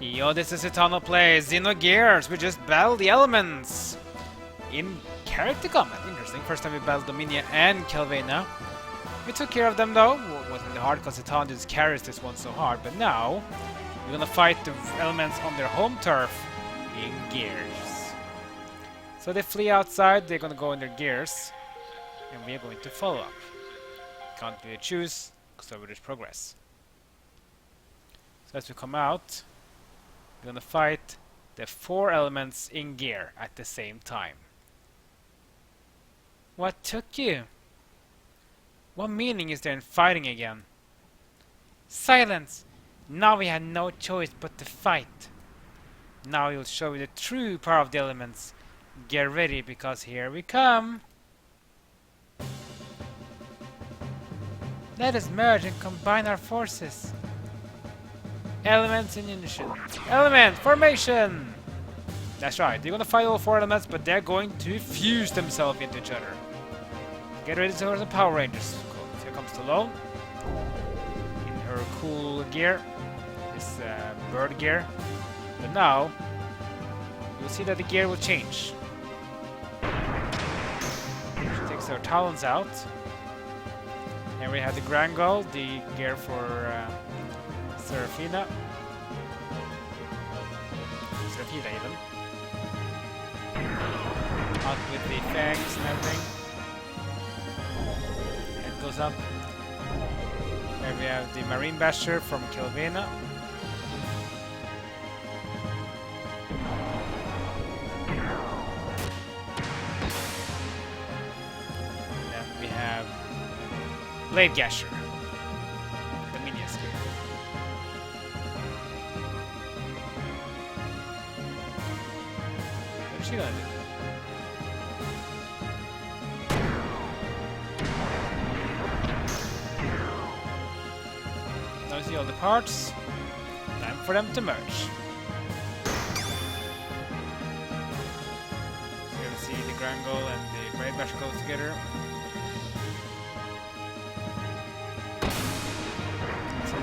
Yo, this is Eternal Play Xenogears. We just battled the elements in character combat. Interesting. First time we battled Dominia and Kelvina. We took care of them though. Wasn't really hard because Eternal just carries this one so hard. But now we're gonna fight the elements on their home turf in gears. So they flee outside. They're gonna go in their gears, and we are going to follow up. Can't really choose because we just progress. So as we come out, we're gonna fight the 4 elements in gear at the same time. What took you? What meaning is there in fighting again? Silence! Now we had no choice but to fight. Now we'll show you the true power of the elements. Get ready because here we come. Let us merge and combine our forces. Elements in unison. Element formation! That's right, they're gonna fight all 4 elements, but they're going to fuse themselves into each other. Get ready for the Power Rangers. Cool. So here comes Stallone in her cool gear, this bird gear. But now you'll see that the gear will change. She takes her talons out. And we have the Gazel, the gear for Seraphina even. Out with the fangs and everything. Head goes up. There we have the Marine Basher from Kelvina. Then we have Blade Gasher. The Minions gear. What's she gonna do? Now we see all the parts. Time for them to merge. So here we see the Gazel and the Blade Basher go together.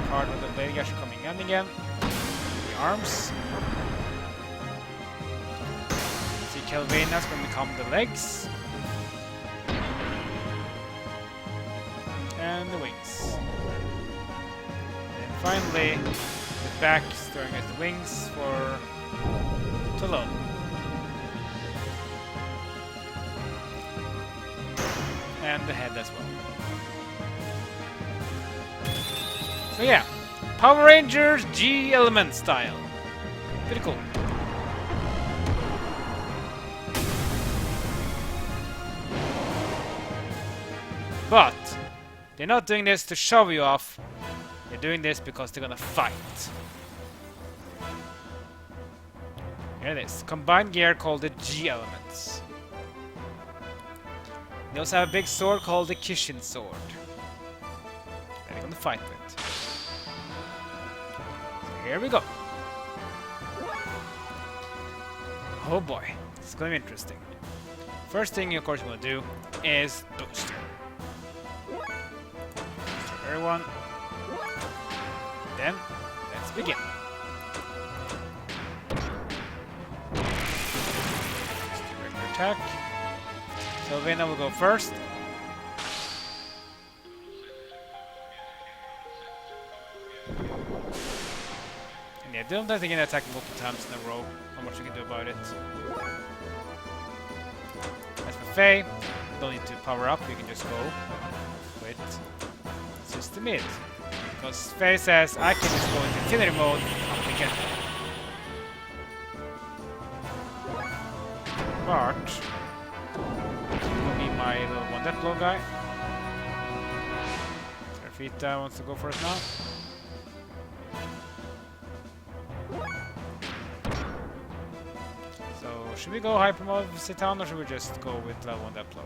Part of the Blade Gasher coming in again. The arms. See Kelvina's going to become the legs. And the wings. And finally, the back starting as the wings for Stallone. And the head as well. So yeah, Power Rangers G element style. Pretty cool. But they're not doing this to show you off. They're doing this because they're gonna fight. Here it is. Combined gear called the G elements. They also have a big sword called the Kishin sword. That they're gonna fight with. Here we go. Oh boy, it's going to be interesting. First thing, of course, we're going to do is booster. Booster everyone. Then, let's begin. Just do regular attack. So Vena will go first. Yeah, don't think again attacking multiple times in a row. How much you can do about it. As for Faye, don't need to power up, you can just go with System Mid. Because Faye says I can just go into infinity mode up again. Bart will be my little one death blow guy. Serafita wants to go for it now. Should we go hyper mode with Citan or should we just go with level 1 that blow?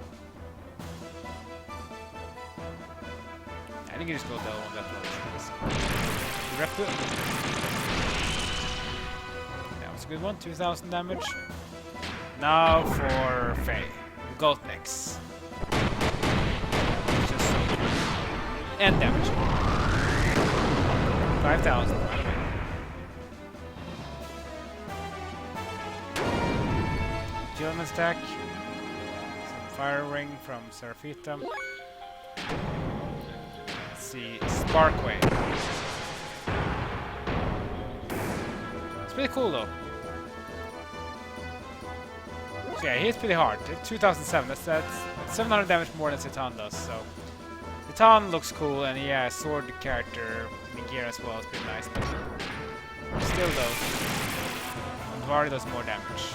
I think you just go level 1 that blow. Repu. That was a good one, 2000 damage. Now for Faye. Goldmix. Just so and damage. 5,000. Gilman stack. Some fire ring from Seraphita. Let's see, Sparkway. It's pretty cool though. So yeah, he hits pretty hard. It's 2007. That's 700 damage more than Citan does. So Citan looks cool, and yeah, sword character in gear as well is pretty nice. But still though, Vardy does more damage.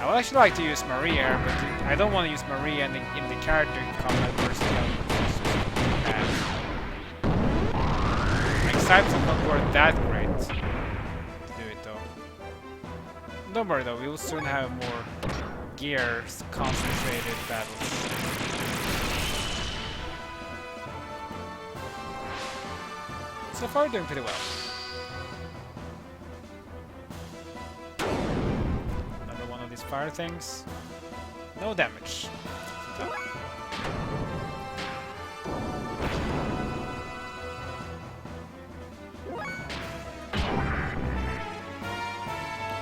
I would actually like to use Marie here, but I don't want to use Marie in the character combat versus the like Cypher's not worth that great to do it though. Don't worry though, we will soon have more gears concentrated battles. So far we're doing pretty well. Fire things. No damage.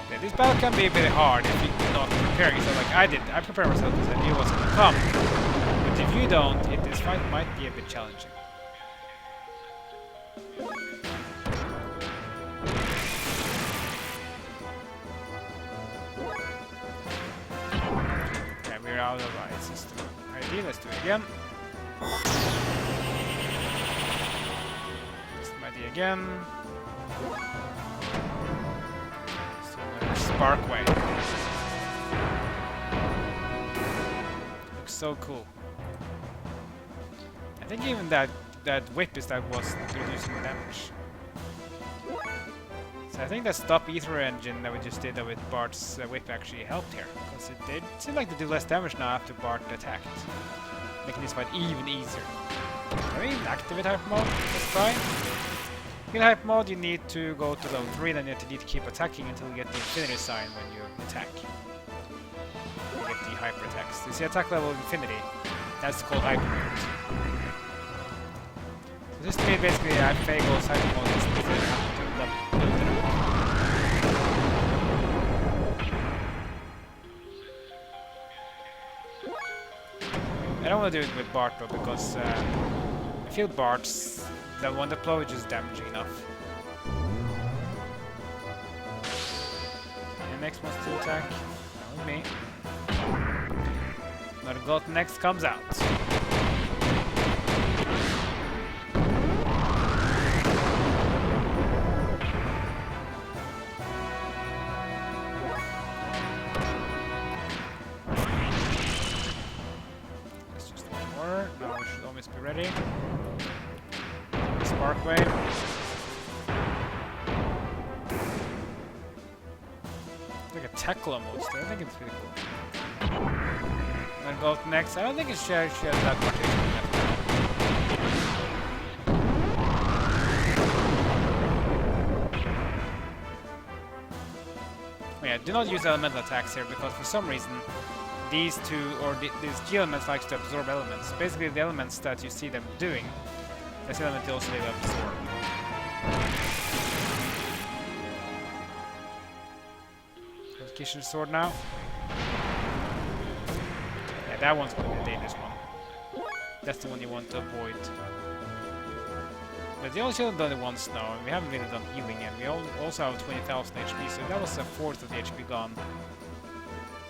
Yeah, this battle can be a bit hard if you're not preparing yourself like I did. I prepared myself because I knew what's going to come. But if you don't, this fight might be a bit challenging. Out of the system ID, let's do it again. System ID again. Sparkway. Looks so cool. I think even that whip is that was reducing damage. So I think that stop ether engine that we just did with Bart's whip actually helped here, because it seemed like they do less damage now after Bart attacked, making this fight even easier. Can we even activate hyper mode? Let's try. In hyper mode you need to go to level 3, then you need to keep attacking until you get the infinity sign when you attack. You get the hyper attacks. You see attack level infinity, that's called hyper mode. So this to me basically Fagel's hyper mode is the build it up. I don't want to do it with Bart though, because I feel Bart's level 1 deploy is just damaging enough. And next wants to attack. That was me. Another God next comes out. Be ready. Sparkway. It's like a tackle almost. I think it's pretty cool. And go next. I don't think it shares that much HP left. Oh yeah, do not use elemental attacks here because for some reason these two, or these G-elements likes to absorb elements. Basically the elements that you see them doing, this element also they absorb. Kishin sword now. Yeah, that one's going to be a dangerous one. That's the one you want to avoid. But the only shield done it once now, and we haven't really done healing yet. We also have 20,000 HP, so that was a fourth of the HP gone.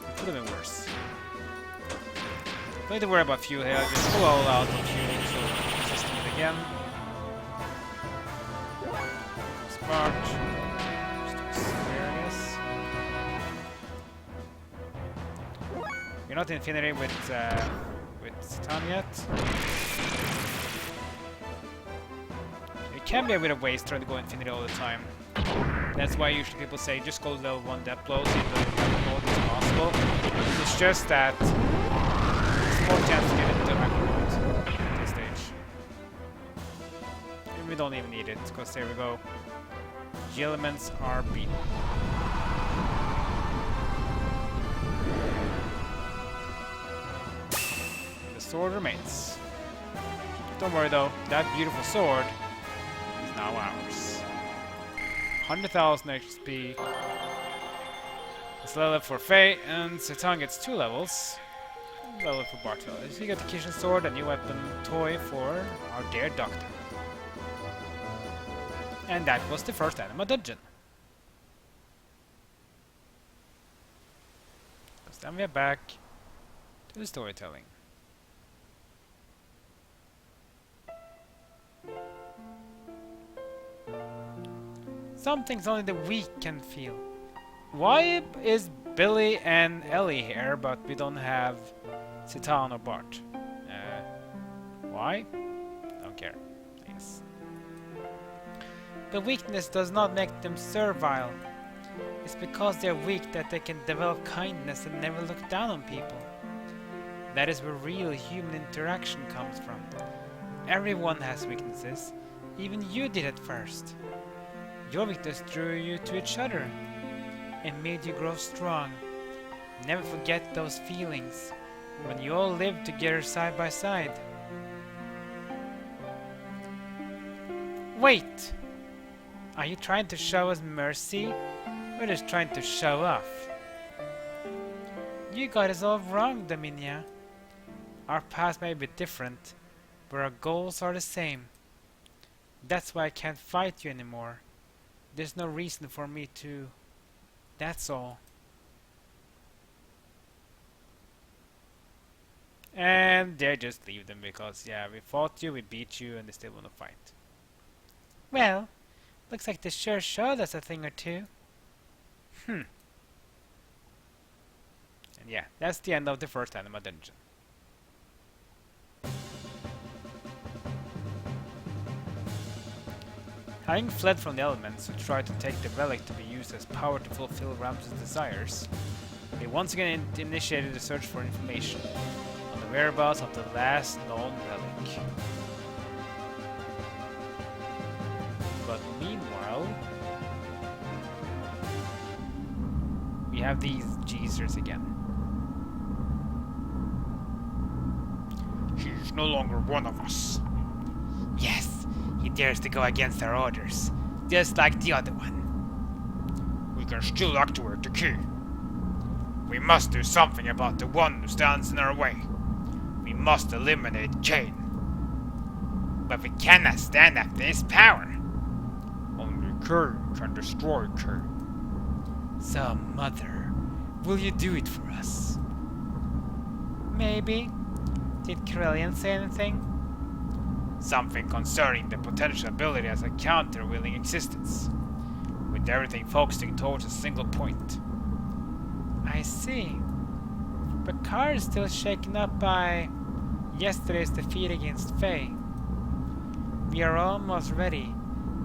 It could have been worse. Don't need to worry about fuel here, just pull all out on fueling, so system it again. Spark. Just there it is. We're not in Infinity with Citan yet. It can be a bit of waste trying to go Infinity all the time. That's why usually people say just go level 1 depth blow, see if the mode is possible. It's just that it's more chance to get into hyper mode at this stage. And we don't even need it, because there we go. G elements are beaten. The sword remains. Don't worry though, that beautiful sword is now ours. 100,000 HP. It's level for Faye, and Satan gets 2 levels. Level for Bartel. So you got the kitchen sword, a new weapon toy for our dear doctor. And that was the first Anima dungeon. So then we are back to the storytelling. Some things only the weak can feel. Why is Billy and Ellie here, but we don't have Citan or Bart? Why? Don't care. Yes. The weakness does not make them servile. It's because they're weak that they can develop kindness and never look down on people. That is where real human interaction comes from. Everyone has weaknesses. Even you did at first. Your weakness drew you to each other and made you grow strong. Never forget those feelings when you all lived together side by side. Wait! Are you trying to show us mercy? Or just trying to show off? You got us all wrong, Dominia. Our paths may be different, but our goals are the same. That's why I can't fight you anymore. There's no reason for me to... That's all. And they just leave them because, yeah, we fought you, we beat you, and they still want to fight. Well, looks like they sure showed us a thing or two. And yeah, that's the end of the first Anima dungeon. Having fled from the elements who tried to take the relic to be used as power to fulfill Ramsus' desires, they once again initiated a search for information on the whereabouts of the last known relic. But meanwhile, we have these geezers again. He's no longer one of us. Yes. He dares to go against our orders, just like the other one. We can still activate the key. We must do something about the one who stands in our way. We must eliminate Cain. But we cannot stand after his power. Only Cain can destroy Cain. So, Mother, will you do it for us? Maybe. Did Corellian say anything? Something concerning the potential ability as a counter-willing existence, with everything focusing towards a single point. I see. But Carr is still shaken up by yesterday's defeat against Faye. We are almost ready.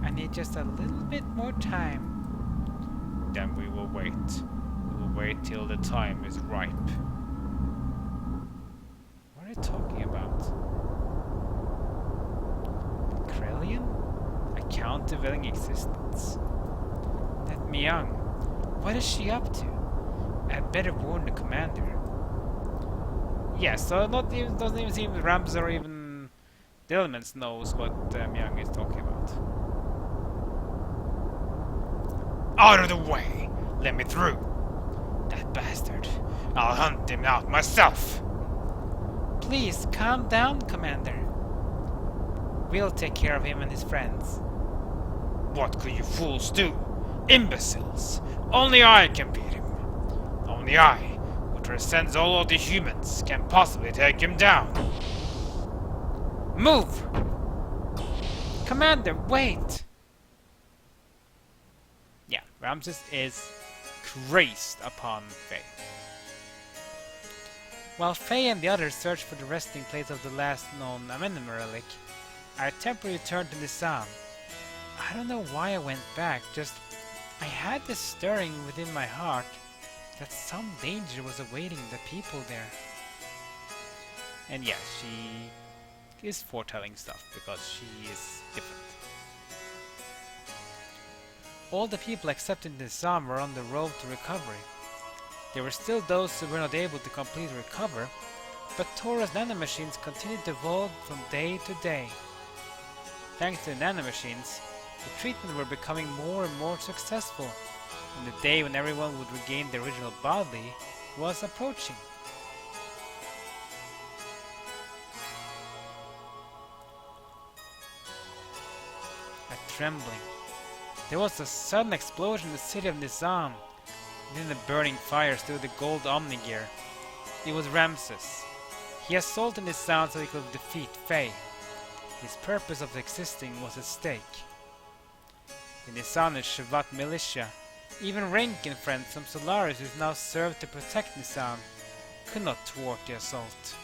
I need just a little bit more time. Then we will wait. We will wait till the time is ripe. What are you talking about? Krellian? A countervailing existence? That Myung, what is she up to? I'd better warn the commander. Yes, so doesn't even seem Ramsus or even the elements knows what Myung is talking about. Out of the way! Let me through! That bastard! I'll hunt him out myself! Please, calm down, Commander. We'll take care of him and his friends. What could you fools do? Imbeciles! Only I can beat him. Only I, who transcends all of the humans, can possibly take him down. Move! Commander, wait! Yeah, Ramsus is crazed upon Faye. While Faye and the others search for the resting place of the last known Amenem relic, I temporarily returned to Nizam. I don't know why I went back, just I had this stirring within my heart that some danger was awaiting the people there. And yes, she is foretelling stuff because she is different. All the people except in Nizam were on the road to recovery. There were still those who were not able to completely recover, but Torah's nanomachines continued to evolve from day to day. Thanks to the nanomachines, the treatment were becoming more and more successful. and the day when everyone would regain their original body was approaching. A trembling. There was a sudden explosion in the city of Nizam. Within the burning fire stood the gold Omnigear. It was Ramsus. He assaulted Nizam so he could defeat Faye. His purpose of existing was at stake. The Nizam and Shevat militia, even Rankin friends from Solaris who now served to protect Nizam, could not thwart the assault.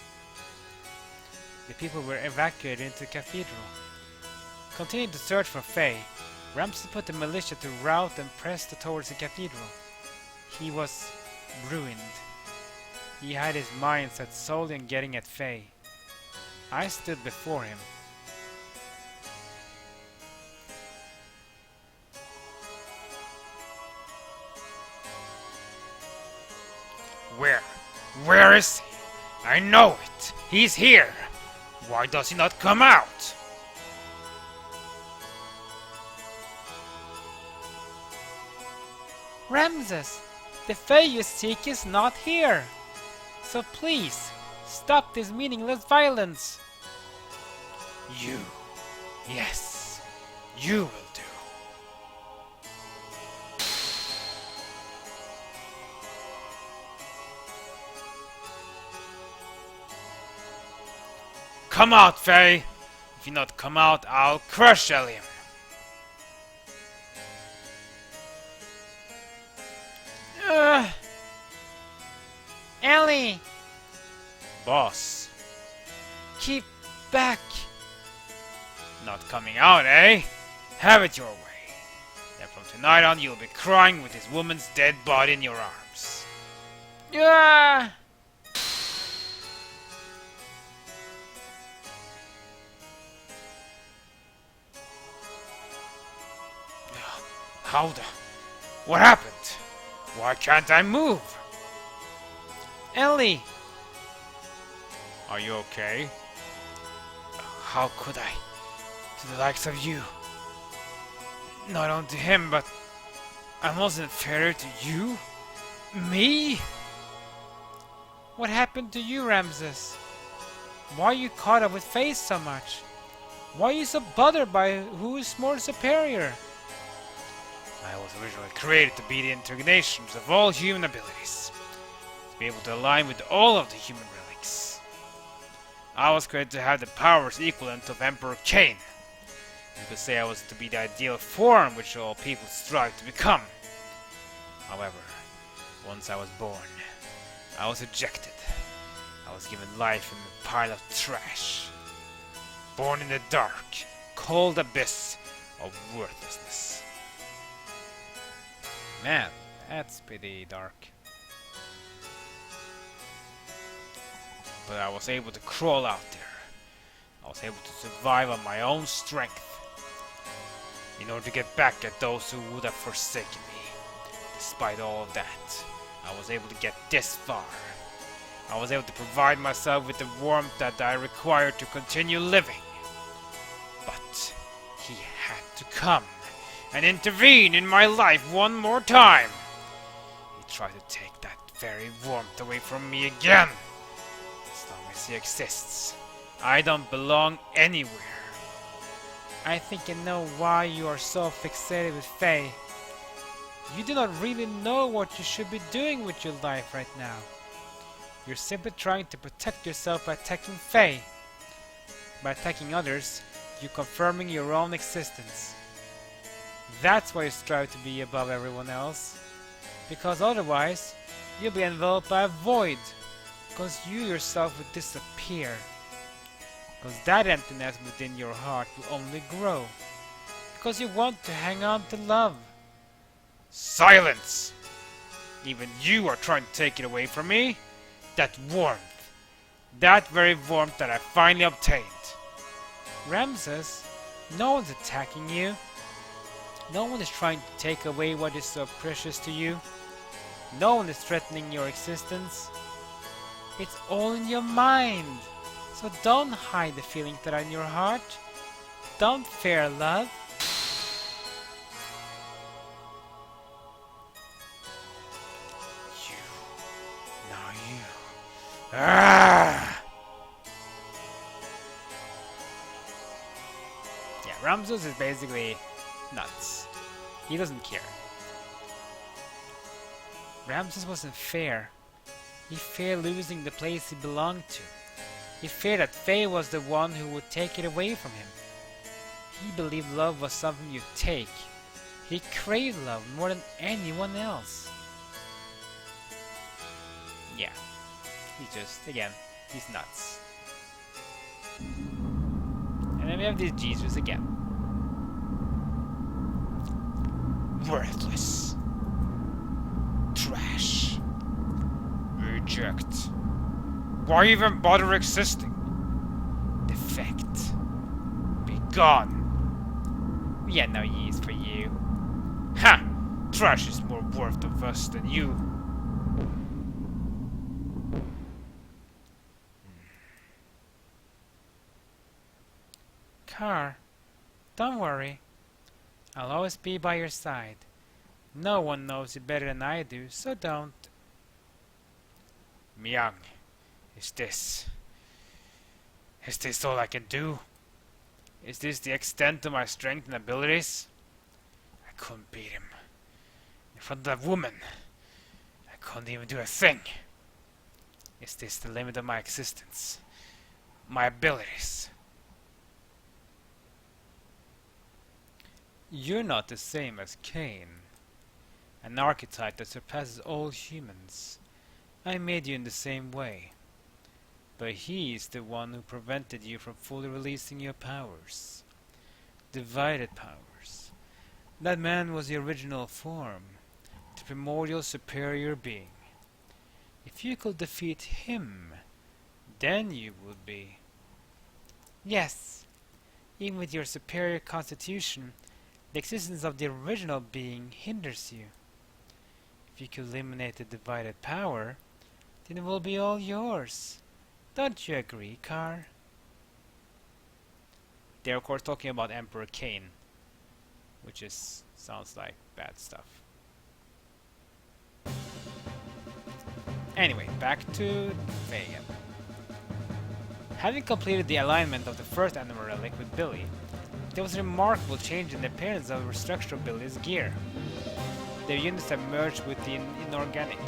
The people were evacuated into the cathedral. Continuing to search for Faye, Ramsus put the militia to rout and pressed towards the cathedral. He was ruined. He had his mind set solely on getting at Faye. I stood before him. Where is he? I know it! He's here! Why does he not come out? Ramsus, the Fae you seek is not here. So please, stop this meaningless violence. You. Yes, you will do. Come out, Faye! If you not come out, I'll crush Eliam. Ellie! Boss. Keep back. Not coming out, eh? Have it your way. Then from tonight on you'll be crying with this woman's dead body in your arms. Yeah. How the... What happened? Why can't I move? Ellie! Are you okay? How could I? To the likes of you. Not only to him, but I wasn't inferior to you? Me? What happened to you, Ramsus? Why are you caught up with Faith so much? Why are you so bothered by who is more superior? I was originally created to be the incarnations of all human abilities. To be able to align with all of the human relics. I was created to have the powers equivalent of Emperor Cain. You could say I was to be the ideal form which all people strive to become. However, once I was born, I was ejected. I was given life in a pile of trash. Born in the dark, cold abyss of worthlessness. Man, that's pretty dark. But I was able to crawl out there. I was able to survive on my own strength. In order to get back at those who would have forsaken me. Despite all of that, I was able to get this far. I was able to provide myself with the warmth that I required to continue living. But he had to come and intervene in my life one more time. He tried to take that very warmth away from me again. As long as he exists, I don't belong anywhere. I think I know why you are so fixated with Faye. You do not really know what you should be doing with your life right now. You're simply trying to protect yourself by attacking Faye. By attacking others, you're confirming your own existence. That's why you strive to be above everyone else. Because otherwise, you'll be enveloped by a void. Because you yourself will disappear. Because that emptiness within your heart will only grow. Because you want to hang on to love. Silence! Even you are trying to take it away from me. That warmth. That very warmth that I finally obtained. Ramsus, no one's attacking you. No one is trying to take away what is so precious to you. No one is threatening your existence. It's all in your mind. So don't hide the feelings that are in your heart. Don't fear love. Ah! Yeah, Ramsus is basically nuts. He doesn't care. Ramsus wasn't fair. He feared losing the place he belonged to. He feared that Faye was the one who would take it away from him. He believed love was something you take. He craved love more than anyone else. Yeah, he's just, again, he's nuts. And then we have this Jesus again. Worthless. Trash. Reject. Why even bother existing? Defect. Be gone. We had no use for you. Ha! Trash is more worth of us than you. Car, don't worry. I'll always be by your side. No one knows you better than I do, so don't. Myung, is this all I can do? Is this the extent of my strength and abilities? I couldn't beat him. In front of that woman, I couldn't even do a thing. Is this the limit of my existence? My abilities? You're not the same as Cain, an archetype that surpasses all humans. I made you in the same way, but he is the one who prevented you from fully releasing your powers. Divided powers. That man was the original form, the primordial superior being. If you could defeat him, then you would be. Yes, even with your superior constitution, the existence of the original being hinders you. If you could eliminate the divided power, then it will be all yours. Don't you agree, Car? They're of course talking about Emperor Cain, which is sounds like bad stuff. Anyway, back to Vegan. Having completed the alignment of the first animal relic with Billy, there was a remarkable change in the appearance of the structure of Billy's gear. Their units have merged with the inorganic.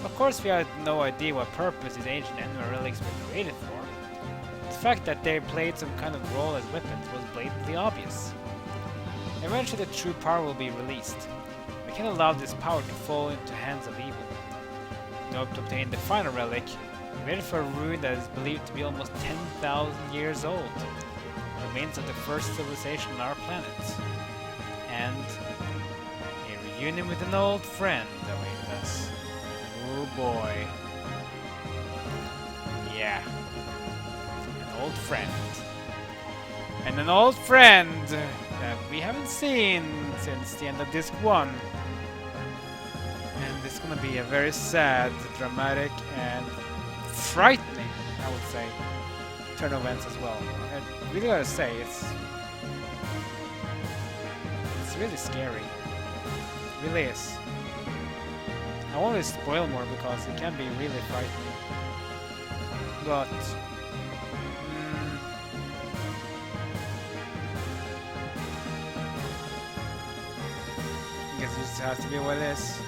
Of course, we had no idea what purpose these ancient animal relics were created for. The fact that they played some kind of role as weapons was blatantly obvious. Eventually the true power will be released. We can't allow this power to fall into the hands of evil. In order to obtain the final relic, we waited for a ruin that is believed to be almost 10,000 years old. Remains of the first civilization on our planet. And a reunion with an old friend awaits us. Oh boy. Yeah. An old friend. And an old friend that we haven't seen since the end of disc 1. And it's gonna be a very sad, dramatic, and frightening, I would say, turn of events as well. I really gotta say, it's really scary. It really is. I won't really spoil more because it can be really frightening. But I guess it just has to be what it is.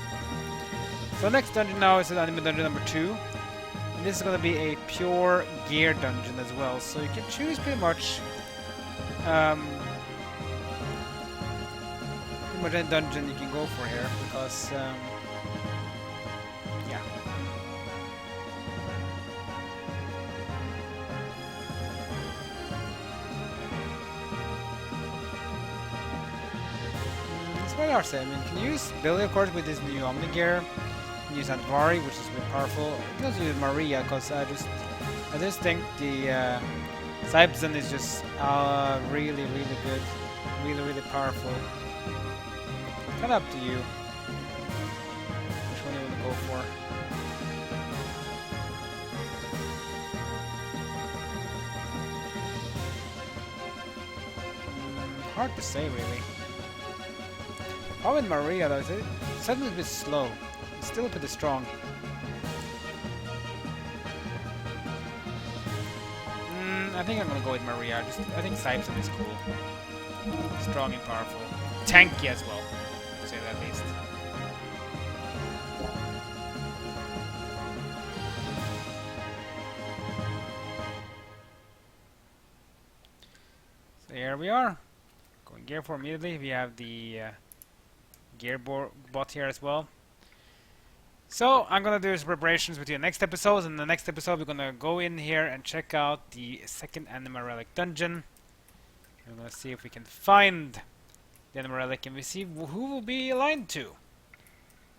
So next dungeon now is anime dungeon number 2. And this is going to be a pure gear dungeon as well. So you can choose pretty much any dungeon you can go for here, because yeah. That's what I say. I mean, you can use Billy, of course, with his new Omni gear. You can use Antvari, which is really powerful. You can also use Maria, because I just think the Cybzen is just really, really good, really, really powerful. Kind of up to you which one you want to go for. Hard to say, really. Problem with Maria, though, is it's suddenly a bit slow. It's still pretty strong. I think I'm gonna go with Maria. I think Sipson is cool. Strong and powerful. Tanky as well, to say that least. So here we are. Going gear 4 immediately. We have the gear bot here as well. So I'm gonna do some preparations with you in the next episode. In the next episode, we're gonna go in here and check out the second Anima Relic dungeon. We're gonna see if we can find the Anima Relic, and we see who will be aligned to,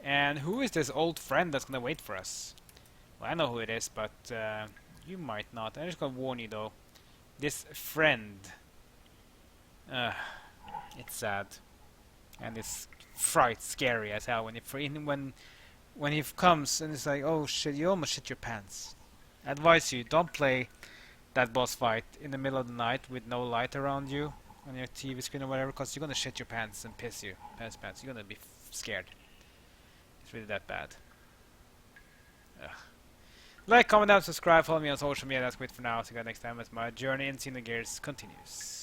and who is this old friend that's gonna wait for us. Well, I know who it is, but you might not. I'm just gonna warn you though. This friend, it's sad, and it's scary as hell when he comes and it's like, oh shit, you almost shit your pants. I advise you, don't play that boss fight in the middle of the night with no light around you on your TV screen or whatever, because you're gonna shit your pants and piss pants. You're gonna be scared. It's really that bad. Ugh. Like, comment down, subscribe, follow me on social media. That's it for now. See you guys next time as my journey in Xenogears continues.